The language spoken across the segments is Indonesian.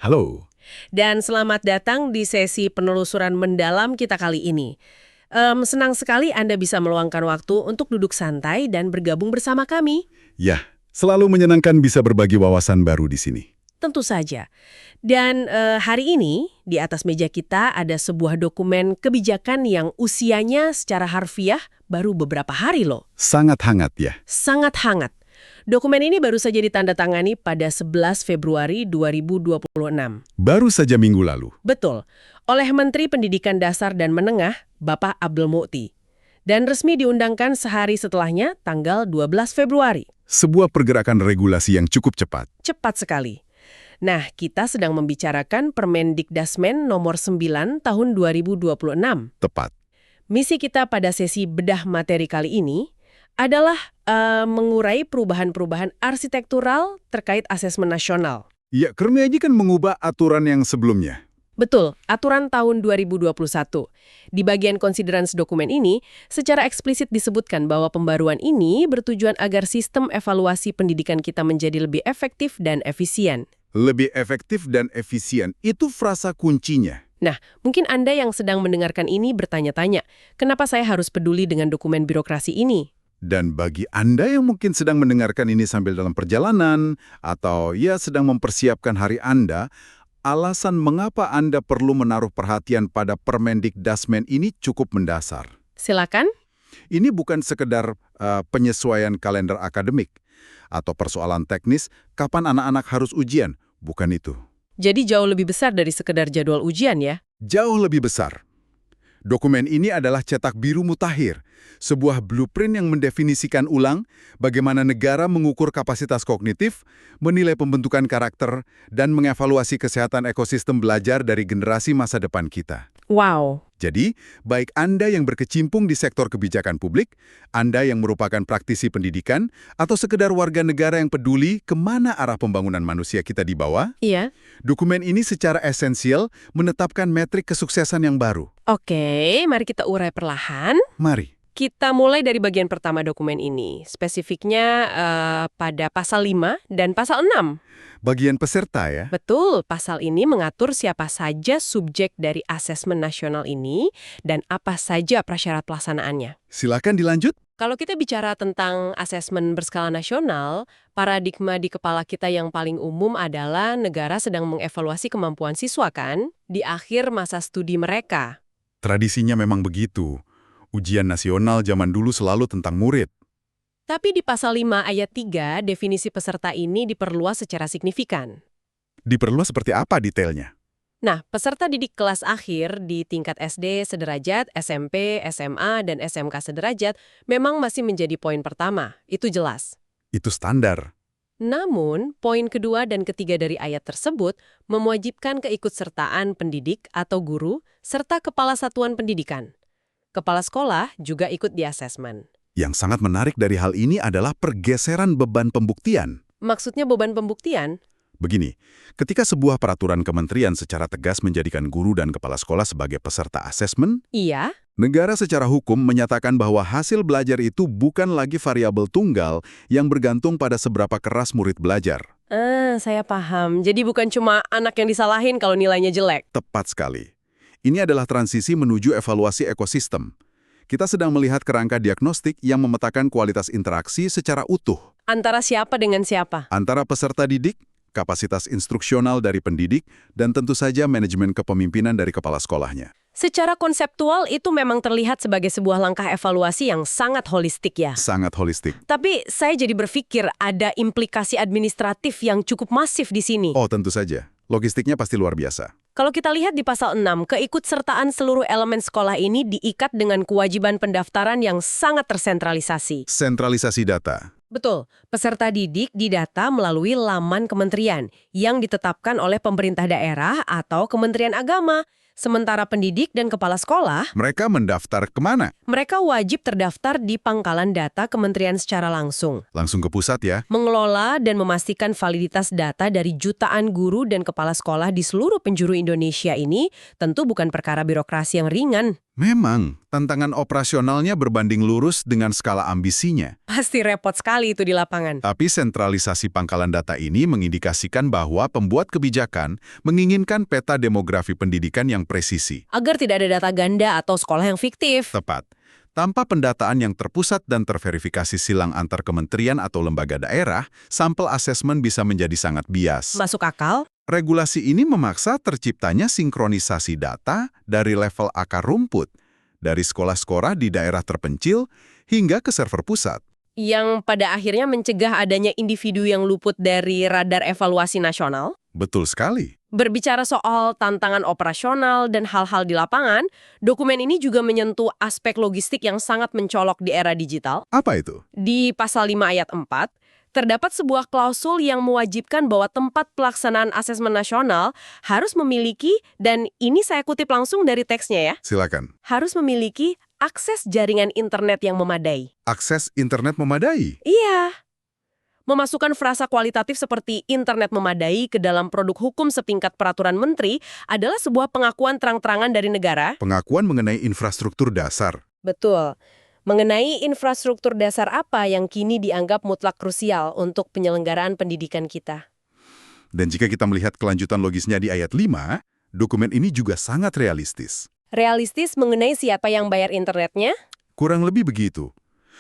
Halo. Dan selamat datang di sesi penelusuran mendalam kita kali ini. Senang sekali Anda bisa meluangkan waktu untuk duduk santai dan bergabung bersama kami. Ya, selalu menyenangkan bisa berbagi wawasan baru di sini. Tentu saja. Dan hari ini, di atas meja kita ada sebuah dokumen kebijakan yang usianya secara harfiah baru beberapa hari loh. Sangat hangat ya. Sangat hangat. Dokumen ini baru saja ditandatangani pada 11 Februari 2026. Baru saja minggu lalu. Betul, oleh Menteri Pendidikan Dasar dan Menengah, Bapak Abdul Mukhti. Dan resmi diundangkan sehari setelahnya, tanggal 12 Februari. Sebuah pergerakan regulasi yang cukup cepat. Cepat sekali. Nah, kita sedang membicarakan Permendikdasmen nomor 9 tahun 2026. Tepat. Misi kita pada sesi bedah materi kali ini adalah mengurai perubahan-perubahan arsitektural terkait asesmen nasional. Ya, karena ini kan mengubah aturan yang sebelumnya. Betul, aturan tahun 2021. Di bagian considerance dokumen ini, secara eksplisit disebutkan bahwa pembaruan ini bertujuan agar sistem evaluasi pendidikan kita menjadi lebih efektif dan efisien. Lebih efektif dan efisien, itu frasa kuncinya. Nah, mungkin Anda yang sedang mendengarkan ini bertanya-tanya, kenapa saya harus peduli dengan dokumen birokrasi ini? Dan bagi Anda yang mungkin sedang mendengarkan ini sambil dalam perjalanan, atau ya sedang mempersiapkan hari Anda, alasan mengapa Anda perlu menaruh perhatian pada Permendikdasmen ini cukup mendasar. Silakan. Ini bukan sekedar penyesuaian kalender akademik, atau persoalan teknis kapan anak-anak harus ujian, bukan itu. Jadi jauh lebih besar dari sekedar jadwal ujian ya? Jauh lebih besar. Dokumen ini adalah cetak biru mutakhir, sebuah blueprint yang mendefinisikan ulang bagaimana negara mengukur kapasitas kognitif, menilai pembentukan karakter, dan mengevaluasi kesehatan ekosistem belajar dari generasi masa depan kita. Wow. Jadi, baik Anda yang berkecimpung di sektor kebijakan publik, Anda yang merupakan praktisi pendidikan, atau sekedar warga negara yang peduli kemana arah pembangunan manusia kita dibawa, Iya. dokumen ini secara esensial menetapkan metrik kesuksesan yang baru. Oke, mari kita urai perlahan. Mari. Kita mulai dari bagian pertama dokumen ini. Spesifiknya pada pasal 5 dan pasal 6. Bagian peserta ya. Betul, pasal ini mengatur siapa saja subjek dari asesmen nasional ini dan apa saja prasyarat pelaksanaannya. Silakan dilanjut. Kalau kita bicara tentang asesmen berskala nasional, paradigma di kepala kita yang paling umum adalah negara sedang mengevaluasi kemampuan siswa kan di akhir masa studi mereka. Tradisinya memang begitu. Ujian nasional zaman dulu selalu tentang murid. Tapi di pasal 5 ayat 3, definisi peserta ini diperluas secara signifikan. Diperluas seperti apa detailnya? Nah, peserta didik kelas akhir di tingkat SD sederajat, SMP, SMA, dan SMK sederajat memang masih menjadi poin pertama. Itu jelas. Itu standar. Namun, poin kedua dan ketiga dari ayat tersebut mewajibkan keikutsertaan pendidik atau guru serta kepala satuan pendidikan. Kepala sekolah juga ikut di asesmen. Yang sangat menarik dari hal ini adalah pergeseran beban pembuktian. Maksudnya beban pembuktian? Begini, ketika sebuah peraturan kementerian secara tegas menjadikan guru dan kepala sekolah sebagai peserta asesmen, Iya. negara secara hukum menyatakan bahwa hasil belajar itu bukan lagi variabel tunggal yang bergantung pada seberapa keras murid belajar. Saya paham. Jadi bukan cuma anak yang disalahin kalau nilainya jelek. Tepat sekali. Ini adalah transisi menuju evaluasi ekosistem. Kita sedang melihat kerangka diagnostik yang memetakan kualitas interaksi secara utuh. Antara siapa dengan siapa? Antara peserta didik, kapasitas instruksional dari pendidik, dan tentu saja manajemen kepemimpinan dari kepala sekolahnya. Secara konseptual itu memang terlihat sebagai sebuah langkah evaluasi yang sangat holistik ya. Sangat holistik. Tapi saya jadi berpikir ada implikasi administratif yang cukup masif di sini. Oh, tentu saja. Logistiknya pasti luar biasa. Kalau kita lihat di pasal 6, keikutsertaan seluruh elemen sekolah ini diikat dengan kewajiban pendaftaran yang sangat tersentralisasi. Sentralisasi data. Betul, peserta didik didata melalui laman kementerian yang ditetapkan oleh pemerintah daerah atau Kementerian Agama. Sementara pendidik dan kepala sekolah, Mereka mendaftar kemana? mereka wajib terdaftar di pangkalan data kementerian secara langsung. Langsung ke pusat ya? Mengelola dan memastikan validitas data dari jutaan guru dan kepala sekolah di seluruh penjuru Indonesia ini tentu bukan perkara birokrasi yang ringan. Memang, tantangan operasionalnya berbanding lurus dengan skala ambisinya. Pasti repot sekali itu di lapangan. Tapi sentralisasi pangkalan data ini mengindikasikan bahwa pembuat kebijakan menginginkan peta demografi pendidikan yang presisi. Agar tidak ada data ganda atau sekolah yang fiktif. Tepat. Tanpa pendataan yang terpusat dan terverifikasi silang antar kementerian atau lembaga daerah, sampel asesmen bisa menjadi sangat bias. Masuk akal? Regulasi ini memaksa terciptanya sinkronisasi data dari level akar rumput, dari sekolah-sekolah di daerah terpencil hingga ke server pusat. Yang pada akhirnya mencegah adanya individu yang luput dari radar evaluasi nasional. Betul sekali. Berbicara soal tantangan operasional dan hal-hal di lapangan, dokumen ini juga menyentuh aspek logistik yang sangat mencolok di era digital. Apa itu? Di pasal 5 ayat 4, terdapat sebuah klausul yang mewajibkan bahwa tempat pelaksanaan asesmen nasional harus memiliki, dan ini saya kutip langsung dari teksnya ya, Silakan. harus memiliki akses jaringan internet yang memadai. Akses internet memadai. Iya. Memasukkan frasa kualitatif seperti internet memadai ke dalam produk hukum setingkat peraturan menteri adalah sebuah pengakuan terang-terangan dari negara. Pengakuan mengenai infrastruktur dasar. Betul. Mengenai infrastruktur dasar apa yang kini dianggap mutlak krusial untuk penyelenggaraan pendidikan kita. Dan jika kita melihat kelanjutan logisnya di ayat 5, dokumen ini juga sangat realistis. Realistis mengenai siapa yang bayar internetnya? Kurang lebih begitu.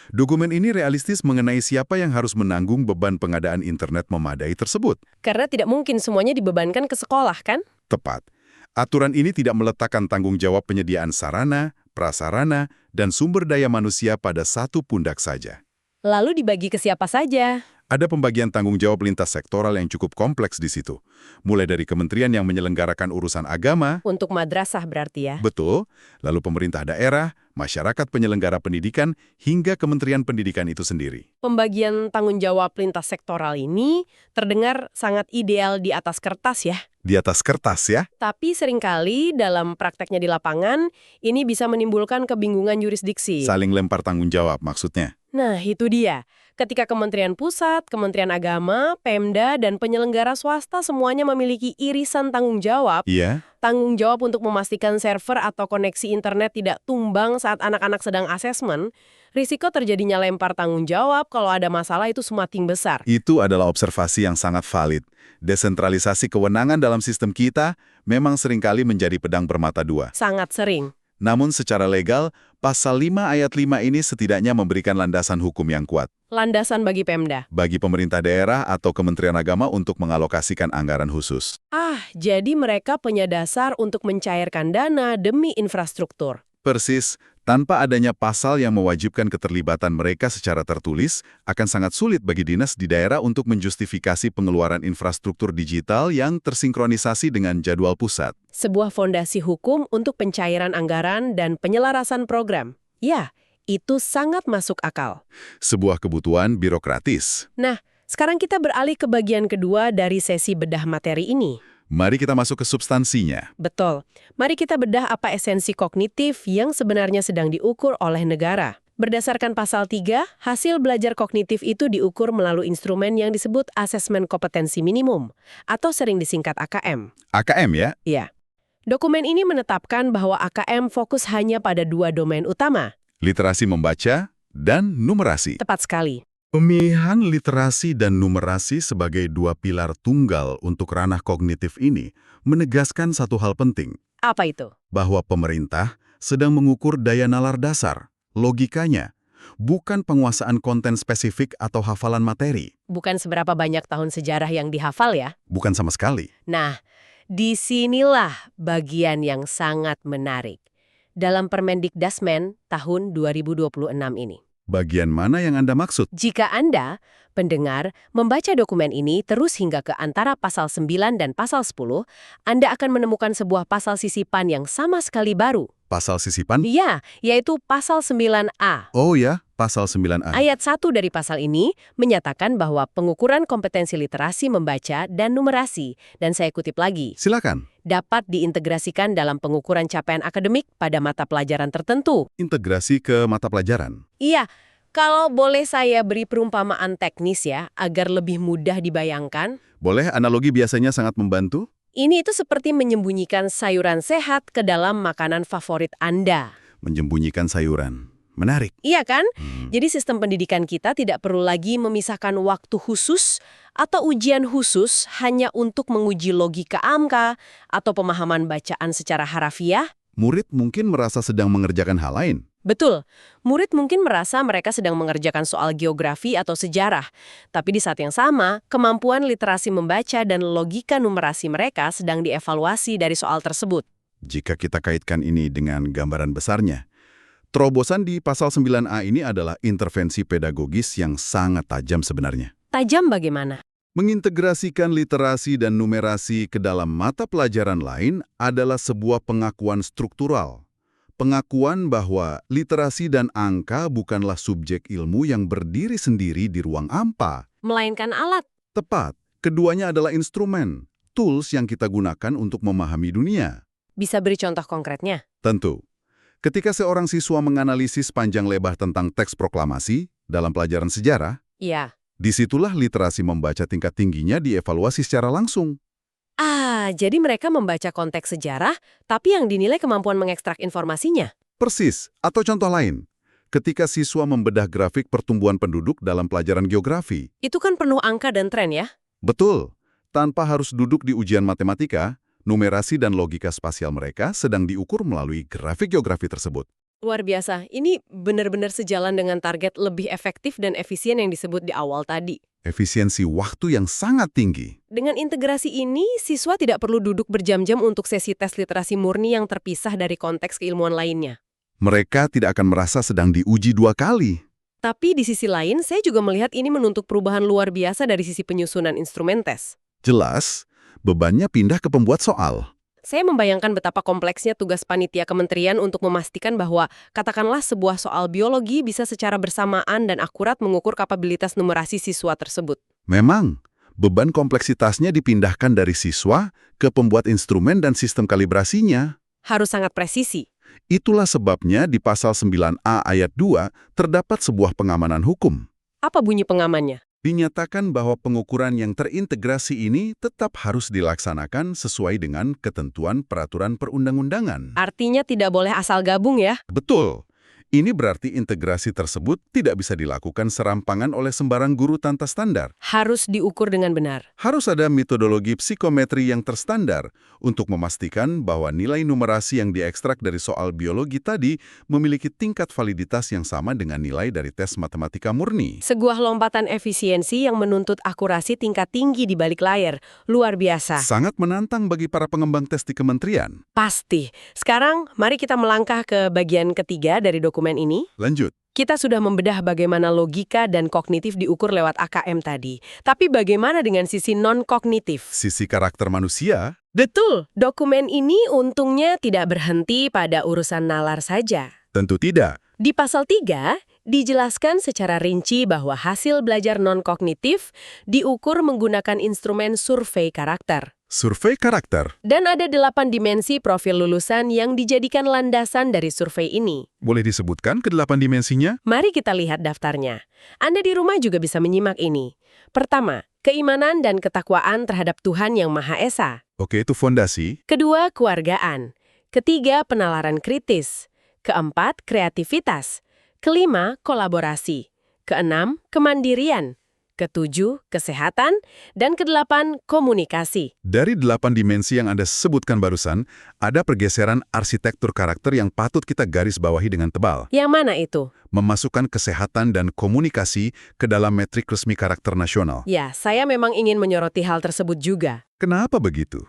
Dokumen ini realistis mengenai siapa yang harus menanggung beban pengadaan internet memadai tersebut. Karena tidak mungkin semuanya dibebankan ke sekolah, kan? Tepat. Aturan ini tidak meletakkan tanggung jawab penyediaan sarana, prasarana, dan sumber daya manusia pada satu pundak saja. Lalu dibagi ke siapa saja? Ada pembagian tanggung jawab lintas sektoral yang cukup kompleks di situ. Mulai dari kementerian yang menyelenggarakan urusan agama, Untuk madrasah berarti ya? betul, lalu pemerintah daerah, masyarakat penyelenggara pendidikan, hingga Kementerian Pendidikan itu sendiri. Pembagian tanggung jawab lintas sektoral ini terdengar sangat ideal di atas kertas ya. Di atas kertas ya, Tapi seringkali dalam prakteknya di lapangan, ini bisa menimbulkan kebingungan yurisdiksi. saling lempar tanggung jawab maksudnya. Nah, itu dia. Ketika Kementerian Pusat, Kementerian Agama, Pemda, dan penyelenggara swasta semuanya memiliki irisan tanggung jawab, Iya, tanggung jawab untuk memastikan server atau koneksi internet tidak tumbang saat anak-anak sedang asesmen, risiko terjadinya lempar tanggung jawab kalau ada masalah itu semakin besar. itu adalah observasi yang sangat valid. Desentralisasi kewenangan dalam sistem kita memang seringkali menjadi pedang bermata dua. Sangat sering. Namun secara legal, pasal 5 ayat 5 ini setidaknya memberikan landasan hukum yang kuat Landasan bagi Pemda. bagi pemerintah daerah atau Kementerian Agama untuk mengalokasikan anggaran khusus. Jadi mereka punya dasar untuk mencairkan dana demi infrastruktur. Persis, tanpa adanya pasal yang mewajibkan keterlibatan mereka secara tertulis, akan sangat sulit bagi dinas di daerah untuk menjustifikasi pengeluaran infrastruktur digital yang tersinkronisasi dengan jadwal pusat. Sebuah fondasi hukum untuk pencairan anggaran dan penyelarasan program. Ya, itu sangat masuk akal. Sebuah kebutuhan birokratis. Nah, sekarang kita beralih ke bagian kedua dari sesi bedah materi ini. Mari kita masuk ke substansinya. Betul. Mari kita bedah apa esensi kognitif yang sebenarnya sedang diukur oleh negara. Berdasarkan pasal 3, hasil belajar kognitif itu diukur melalui instrumen yang disebut Asesmen Kompetensi Minimum, atau sering disingkat AKM. AKM ya? Ya. Dokumen ini menetapkan bahwa AKM fokus hanya pada 2 domain utama. Literasi membaca dan numerasi. Tepat sekali. Pemilihan literasi dan numerasi sebagai 2 pilar tunggal untuk ranah kognitif ini menegaskan satu hal penting, Apa itu? bahwa pemerintah sedang mengukur daya nalar dasar, logikanya, bukan penguasaan konten spesifik atau hafalan materi. Bukan seberapa banyak tahun sejarah yang dihafal ya. Bukan sama sekali. Nah, disinilah bagian yang sangat menarik. Dalam Permendikdasmen tahun 2026 ini. Bagian mana yang Anda maksud? Jika Anda, pendengar, membaca dokumen ini terus hingga ke antara pasal 9 dan pasal 10, Anda akan menemukan sebuah pasal sisipan yang sama sekali baru. Pasal sisipan? Ya, yaitu pasal 9A. Oh ya, pasal 9A. Ayat 1 dari pasal ini menyatakan bahwa pengukuran kompetensi literasi membaca dan numerasi, dan saya kutip lagi, Silakan. dapat diintegrasikan dalam pengukuran capaian akademik pada mata pelajaran tertentu. Integrasi ke mata pelajaran. Iya, kalau boleh saya beri perumpamaan teknis ya, agar lebih mudah dibayangkan. Boleh, analogi biasanya sangat membantu? Ini itu seperti menyembunyikan sayuran sehat ke dalam makanan favorit Anda. Menyembunyikan sayuran. Menarik. Iya kan? Jadi sistem pendidikan kita tidak perlu lagi memisahkan waktu khusus atau ujian khusus hanya untuk menguji logika angka atau pemahaman bacaan secara harafiah. Murid mungkin merasa sedang mengerjakan hal lain. Betul, murid mungkin merasa mereka sedang mengerjakan soal geografi atau sejarah. Tapi di saat yang sama, kemampuan literasi membaca dan logika numerasi mereka sedang dievaluasi dari soal tersebut. Jika kita kaitkan ini dengan gambaran besarnya, terobosan di pasal 9A ini adalah intervensi pedagogis yang sangat tajam sebenarnya. Tajam bagaimana? Mengintegrasikan literasi dan numerasi ke dalam mata pelajaran lain adalah sebuah pengakuan struktural. Pengakuan bahwa literasi dan angka bukanlah subjek ilmu yang berdiri sendiri di ruang hampa. Melainkan alat. Tepat, keduanya adalah instrumen, tools yang kita gunakan untuk memahami dunia. Bisa beri contoh konkretnya? Tentu. Ketika seorang siswa menganalisis panjang lebar tentang teks proklamasi dalam pelajaran sejarah, Iya. disitulah literasi membaca tingkat tingginya dievaluasi secara langsung. Jadi mereka membaca konteks sejarah, tapi yang dinilai kemampuan mengekstrak informasinya. Persis, atau contoh lain, ketika siswa membedah grafik pertumbuhan penduduk dalam pelajaran geografi. Itu kan penuh angka dan tren ya? Betul, tanpa harus duduk di ujian matematika, numerasi dan logika spasial mereka sedang diukur melalui grafik geografi tersebut. Luar biasa, ini benar-benar sejalan dengan target lebih efektif dan efisien yang disebut di awal tadi. Efisiensi waktu yang sangat tinggi. Dengan integrasi ini, siswa tidak perlu duduk berjam-jam untuk sesi tes literasi murni yang terpisah dari konteks keilmuan lainnya. Mereka tidak akan merasa sedang diuji 2 kali. Tapi di sisi lain, saya juga melihat ini menuntut perubahan luar biasa dari sisi penyusunan instrumen tes. Jelas, bebannya pindah ke pembuat soal. Saya membayangkan betapa kompleksnya tugas panitia kementerian untuk memastikan bahwa katakanlah sebuah soal biologi bisa secara bersamaan dan akurat mengukur kapabilitas numerasi siswa tersebut. Memang, beban kompleksitasnya dipindahkan dari siswa ke pembuat instrumen dan sistem kalibrasinya. Harus sangat presisi. Itulah sebabnya di pasal 9A ayat 2 terdapat sebuah pengamanan hukum. Apa bunyi pengamannya? Dinyatakan bahwa pengukuran yang terintegrasi ini tetap harus dilaksanakan sesuai dengan ketentuan peraturan perundang-undangan. Artinya tidak boleh asal gabung ya? Betul. Ini berarti integrasi tersebut tidak bisa dilakukan serampangan oleh sembarang guru tanpa standar. Harus diukur dengan benar. Harus ada metodologi psikometri yang terstandar untuk memastikan bahwa nilai numerasi yang diekstrak dari soal biologi tadi memiliki tingkat validitas yang sama dengan nilai dari tes matematika murni. Sebuah lompatan efisiensi yang menuntut akurasi tingkat tinggi di balik layar. Luar biasa. Sangat menantang bagi para pengembang tes di kementerian. Pasti. Sekarang, mari kita melangkah ke bagian ketiga dari dokumen ini. Lanjut. Kita sudah membedah bagaimana logika dan kognitif diukur lewat AKM tadi. Tapi bagaimana dengan sisi non-kognitif? Sisi karakter manusia. Betul, dokumen ini untungnya tidak berhenti pada urusan nalar saja. Tentu tidak. Di pasal 3, dijelaskan secara rinci bahwa hasil belajar non-kognitif diukur menggunakan instrumen survei karakter. Survei karakter. Dan ada 8 dimensi profil lulusan yang dijadikan landasan dari survei ini. Boleh disebutkan ke-8 dimensinya? Mari kita lihat daftarnya. Anda di rumah juga bisa menyimak ini. Pertama, keimanan dan ketakwaan terhadap Tuhan Yang Maha Esa. Oke, itu fondasi. Kedua, keluargaan. Ketiga, penalaran kritis. Keempat, kreativitas. Kelima, kolaborasi. Keenam, kemandirian. Ketujuh, kesehatan. Dan kedelapan, komunikasi. Dari 8 dimensi yang Anda sebutkan barusan, ada pergeseran arsitektur karakter yang patut kita garis bawahi dengan tebal. Yang mana itu? Memasukkan kesehatan dan komunikasi ke dalam metrik resmi karakter nasional. Ya, saya memang ingin menyoroti hal tersebut juga. Kenapa begitu?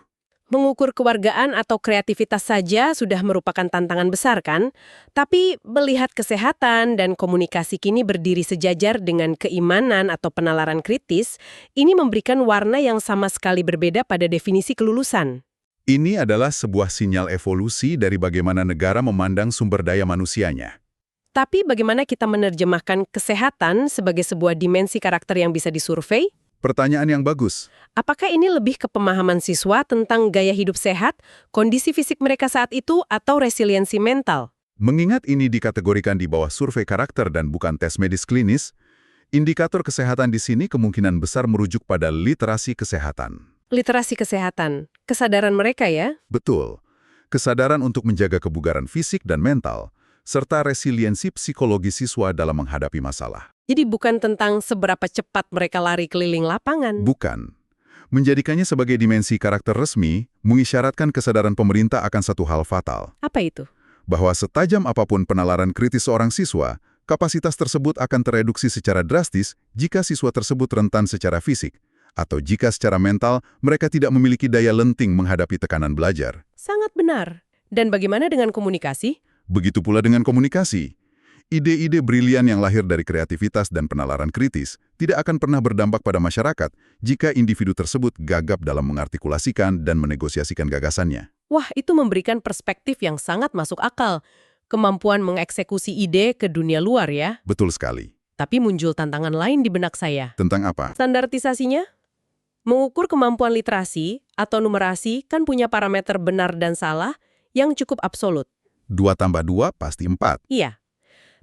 Mengukur kewargaan atau kreativitas saja sudah merupakan tantangan besar kan? Tapi melihat kesehatan dan komunikasi kini berdiri sejajar dengan keimanan atau penalaran kritis, ini memberikan warna yang sama sekali berbeda pada definisi kelulusan. Ini adalah sebuah sinyal evolusi dari bagaimana negara memandang sumber daya manusianya. Tapi bagaimana kita menerjemahkan kesehatan sebagai sebuah dimensi karakter yang bisa disurvei? Pertanyaan yang bagus. Apakah ini lebih ke pemahaman siswa tentang gaya hidup sehat, kondisi fisik mereka saat itu, atau resiliensi mental? Mengingat ini dikategorikan di bawah survei karakter dan bukan tes medis klinis, indikator kesehatan di sini kemungkinan besar merujuk pada literasi kesehatan. Literasi kesehatan, kesadaran mereka ya? Betul. Kesadaran untuk menjaga kebugaran fisik dan mental, serta resiliensi psikologi siswa dalam menghadapi masalah. Jadi bukan tentang seberapa cepat mereka lari keliling lapangan. Bukan. Menjadikannya sebagai dimensi karakter resmi, mengisyaratkan kesadaran pemerintah akan satu hal fatal. Apa itu? Bahwa setajam apapun penalaran kritis seorang siswa, kapasitas tersebut akan tereduksi secara drastis jika siswa tersebut rentan secara fisik, atau jika secara mental mereka tidak memiliki daya lenting menghadapi tekanan belajar. Sangat benar. Dan bagaimana dengan komunikasi? Begitu pula dengan komunikasi. Ide-ide brilian yang lahir dari kreativitas dan penalaran kritis tidak akan pernah berdampak pada masyarakat jika individu tersebut gagap dalam mengartikulasikan dan menegosiasikan gagasannya. Wah, itu memberikan perspektif yang sangat masuk akal. Kemampuan mengeksekusi ide ke dunia luar ya. Betul sekali. Tapi muncul tantangan lain di benak saya. Tentang apa? Standarisasinya? Mengukur kemampuan literasi atau numerasi kan punya parameter benar dan salah yang cukup absolut. 2 tambah 2 pasti 4. Iya.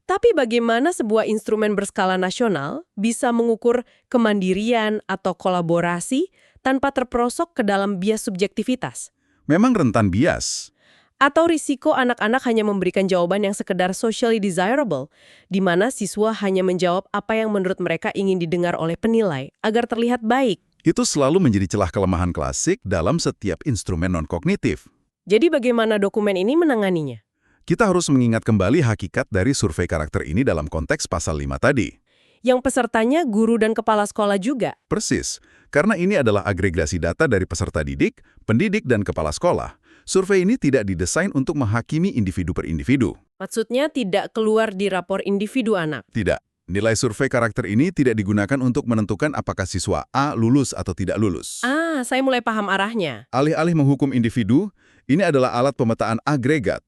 Tapi bagaimana sebuah instrumen berskala nasional bisa mengukur kemandirian atau kolaborasi tanpa terperosok ke dalam bias subjektivitas? Memang rentan bias. Atau risiko anak-anak hanya memberikan jawaban yang sekedar socially desirable, di mana siswa hanya menjawab apa yang menurut mereka ingin didengar oleh penilai, agar terlihat baik. Itu selalu menjadi celah kelemahan klasik dalam setiap instrumen non-kognitif. Jadi bagaimana dokumen ini menanganinya? Kita harus mengingat kembali hakikat dari survei karakter ini dalam konteks pasal 5 tadi. Yang pesertanya guru dan kepala sekolah juga. Persis, karena ini adalah agregasi data dari peserta didik, pendidik, dan kepala sekolah. Survei ini tidak didesain untuk menghakimi individu per individu. Maksudnya tidak keluar di rapor individu anak. Tidak. Nilai survei karakter ini tidak digunakan untuk menentukan apakah siswa A lulus atau tidak lulus. Saya mulai paham arahnya. Alih-alih menghukum individu, ini adalah alat pemetaan agregat.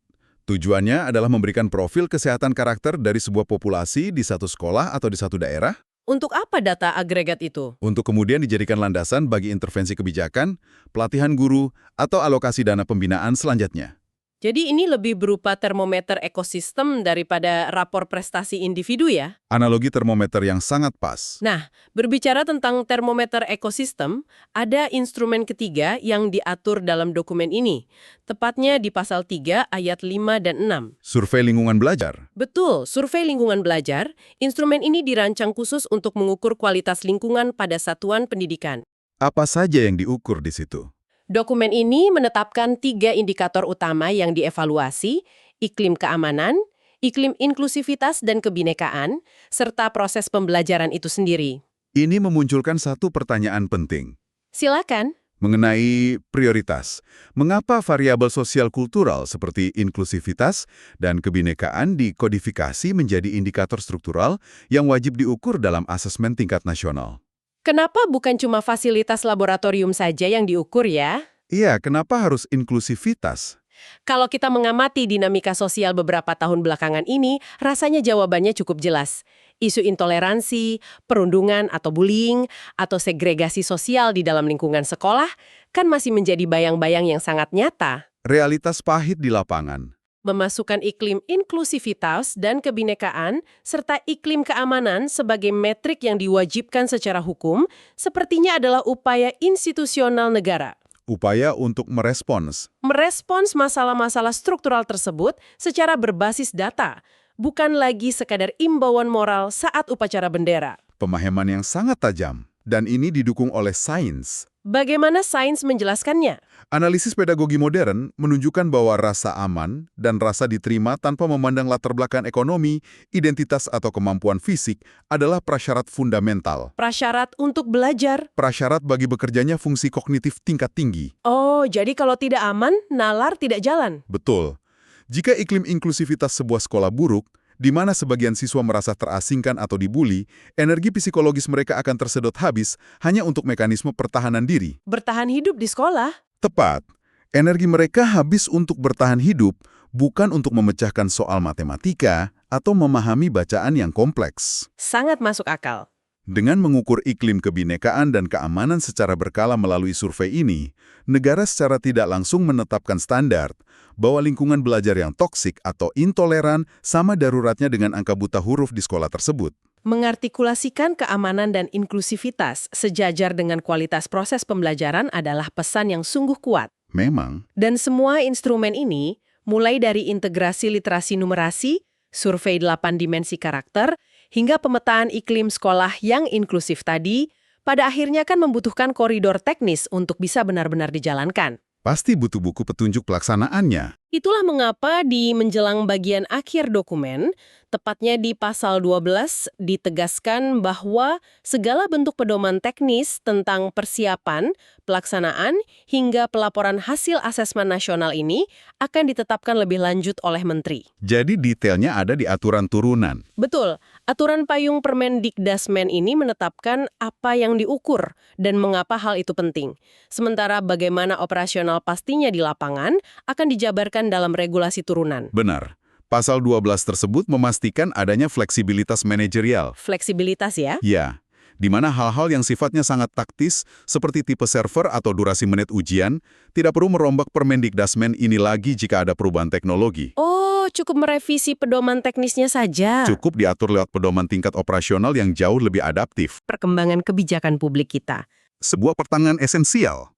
Tujuannya adalah memberikan profil kesehatan karakter dari sebuah populasi di satu sekolah atau di satu daerah. Untuk apa data agregat itu? Untuk kemudian dijadikan landasan bagi intervensi kebijakan, pelatihan guru, atau alokasi dana pembinaan selanjutnya. Jadi ini lebih berupa termometer ekosistem daripada rapor prestasi individu ya? Analogi termometer yang sangat pas. Nah, berbicara tentang termometer ekosistem, ada instrumen ketiga yang diatur dalam dokumen ini. Tepatnya di pasal 3 ayat 5 dan 6. Survei lingkungan belajar. Betul, survei lingkungan belajar, instrumen ini dirancang khusus untuk mengukur kualitas lingkungan pada satuan pendidikan. Apa saja yang diukur di situ? Dokumen ini menetapkan 3 indikator utama yang dievaluasi, iklim keamanan, iklim inklusivitas dan kebinekaan, serta proses pembelajaran itu sendiri. Ini memunculkan satu pertanyaan penting. Silakan. Mengenai prioritas, mengapa variabel sosial kultural seperti inklusivitas dan kebinekaan dikodifikasi menjadi indikator struktural yang wajib diukur dalam asesmen tingkat nasional? Kenapa bukan cuma fasilitas laboratorium saja yang diukur ya? Iya, kenapa harus inklusivitas? Kalau kita mengamati dinamika sosial beberapa tahun belakangan ini, rasanya jawabannya cukup jelas. Isu intoleransi, perundungan atau bullying, atau segregasi sosial di dalam lingkungan sekolah kan masih menjadi bayang-bayang yang sangat nyata. Realitas pahit di lapangan. Memasukkan iklim inklusivitas dan kebinekaan, serta iklim keamanan sebagai metrik yang diwajibkan secara hukum, sepertinya adalah upaya institusional negara. Upaya untuk merespons. Merespons masalah-masalah struktural tersebut secara berbasis data, bukan lagi sekadar imbauan moral saat upacara bendera. Pemahaman yang sangat tajam, dan ini didukung oleh sains. Bagaimana sains menjelaskannya? Analisis pedagogi modern menunjukkan bahwa rasa aman dan rasa diterima tanpa memandang latar belakang ekonomi, identitas atau kemampuan fisik adalah prasyarat fundamental. Prasyarat untuk belajar. Prasyarat bagi bekerjanya fungsi kognitif tingkat tinggi. Oh, jadi kalau tidak aman, nalar tidak jalan. Betul. Jika iklim inklusivitas sebuah sekolah buruk, di mana sebagian siswa merasa terasingkan atau dibully, energi psikologis mereka akan tersedot habis hanya untuk mekanisme pertahanan diri. Bertahan hidup di sekolah. Tepat. Energi mereka habis untuk bertahan hidup, bukan untuk memecahkan soal matematika atau memahami bacaan yang kompleks. Sangat masuk akal. Dengan mengukur iklim kebinekaan dan keamanan secara berkala melalui survei ini, negara secara tidak langsung menetapkan standar bahwa lingkungan belajar yang toksik atau intoleran sama daruratnya dengan angka buta huruf di sekolah tersebut. Mengartikulasikan keamanan dan inklusivitas sejajar dengan kualitas proses pembelajaran adalah pesan yang sungguh kuat. Memang, Dan semua instrumen ini mulai dari integrasi literasi numerasi, survei 8 dimensi karakter, hingga pemetaan iklim sekolah yang inklusif tadi, pada akhirnya kan membutuhkan koridor teknis untuk bisa benar-benar dijalankan. Pasti butuh buku petunjuk pelaksanaannya. Itulah mengapa di menjelang bagian akhir dokumen, tepatnya di pasal 12, ditegaskan bahwa segala bentuk pedoman teknis tentang persiapan, pelaksanaan, hingga pelaporan hasil asesmen nasional ini akan ditetapkan lebih lanjut oleh Menteri. Jadi detailnya ada di aturan turunan. Betul, aturan payung Permendikdasmen ini menetapkan apa yang diukur dan mengapa hal itu penting. Sementara bagaimana operasional pastinya di lapangan akan dijabarkan dalam regulasi turunan. Benar. Pasal 12 tersebut memastikan adanya fleksibilitas manajerial. Fleksibilitas ya? Ya, di mana hal-hal yang sifatnya sangat taktis, seperti tipe server atau durasi menit ujian, tidak perlu merombak Permendikdasmen ini lagi jika ada perubahan teknologi. Oh, cukup merevisi pedoman teknisnya saja. Cukup diatur lewat pedoman tingkat operasional yang jauh lebih adaptif. Perkembangan kebijakan publik kita. Sebuah pertanyaan esensial.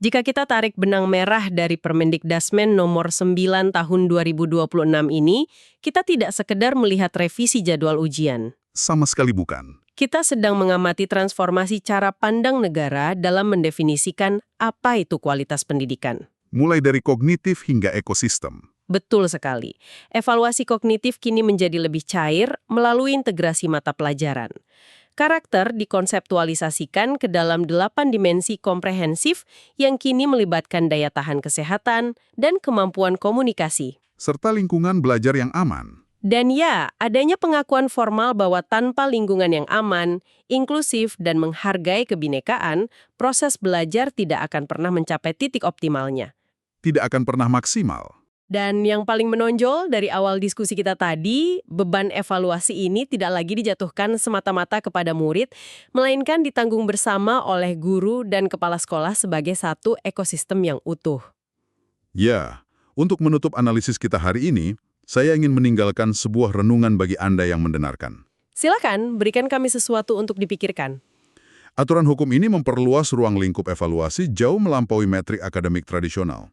Jika kita tarik benang merah dari Permendikdasmen nomor 9 tahun 2026 ini, kita tidak sekedar melihat revisi jadwal ujian. Sama sekali bukan. Kita sedang mengamati transformasi cara pandang negara dalam mendefinisikan apa itu kualitas pendidikan. Mulai dari kognitif hingga ekosistem. Betul sekali. Evaluasi kognitif kini menjadi lebih cair melalui integrasi mata pelajaran. Karakter dikonseptualisasikan ke dalam 8 dimensi komprehensif yang kini melibatkan daya tahan kesehatan dan kemampuan komunikasi. Serta lingkungan belajar yang aman. Dan ya, adanya pengakuan formal bahwa tanpa lingkungan yang aman, inklusif, dan menghargai kebinekaan, proses belajar tidak akan pernah mencapai titik optimalnya. Tidak akan pernah maksimal. Dan yang paling menonjol dari awal diskusi kita tadi, beban evaluasi ini tidak lagi dijatuhkan semata-mata kepada murid, melainkan ditanggung bersama oleh guru dan kepala sekolah sebagai satu ekosistem yang utuh. Ya, untuk menutup analisis kita hari ini, saya ingin meninggalkan sebuah renungan bagi Anda yang mendengarkan. Silakan, berikan kami sesuatu untuk dipikirkan. Aturan hukum ini memperluas ruang lingkup evaluasi jauh melampaui metrik akademik tradisional.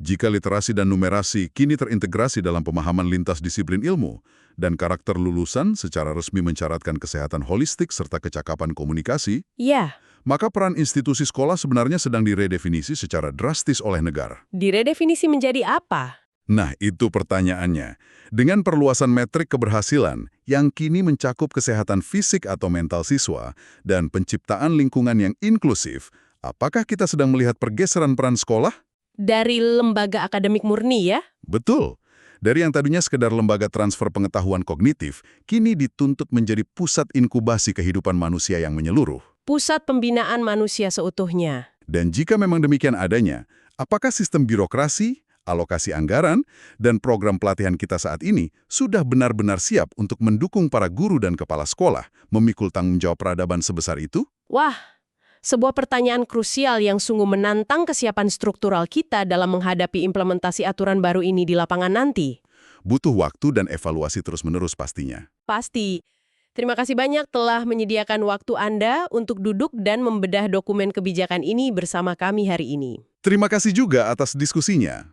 Jika literasi dan numerasi kini terintegrasi dalam pemahaman lintas disiplin ilmu, dan karakter lulusan secara resmi mensyaratkan kesehatan holistik serta kecakapan komunikasi, Ya, maka peran institusi sekolah sebenarnya sedang diredefinisi secara drastis oleh negara. diredefinisi menjadi apa? Nah, itu pertanyaannya. Dengan perluasan metrik keberhasilan yang kini mencakup kesehatan fisik atau mental siswa dan penciptaan lingkungan yang inklusif, apakah kita sedang melihat pergeseran peran sekolah? Dari lembaga akademik murni ya? Betul. Dari yang tadinya sekedar lembaga transfer pengetahuan kognitif, kini dituntut menjadi pusat inkubasi kehidupan manusia yang menyeluruh. Pusat pembinaan manusia seutuhnya. Dan jika memang demikian adanya, apakah sistem birokrasi, alokasi anggaran, dan program pelatihan kita saat ini sudah benar-benar siap untuk mendukung para guru dan kepala sekolah memikul tanggung jawab peradaban sebesar itu? Wah, sebuah pertanyaan krusial yang sungguh menantang kesiapan struktural kita dalam menghadapi implementasi aturan baru ini di lapangan nanti. Butuh waktu dan evaluasi terus-menerus pastinya. Pasti. Terima kasih banyak telah menyediakan waktu Anda untuk duduk dan membedah dokumen kebijakan ini bersama kami hari ini. Terima kasih juga atas diskusinya.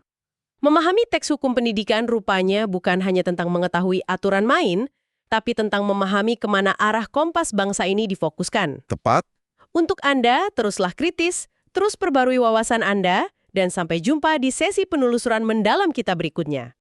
Memahami teks hukum pendidikan rupanya bukan hanya tentang mengetahui aturan main, tapi tentang memahami kemana arah kompas bangsa ini difokuskan. Tepat. Untuk Anda, teruslah kritis, terus perbarui wawasan Anda, dan sampai jumpa di sesi penelusuran mendalam kita berikutnya.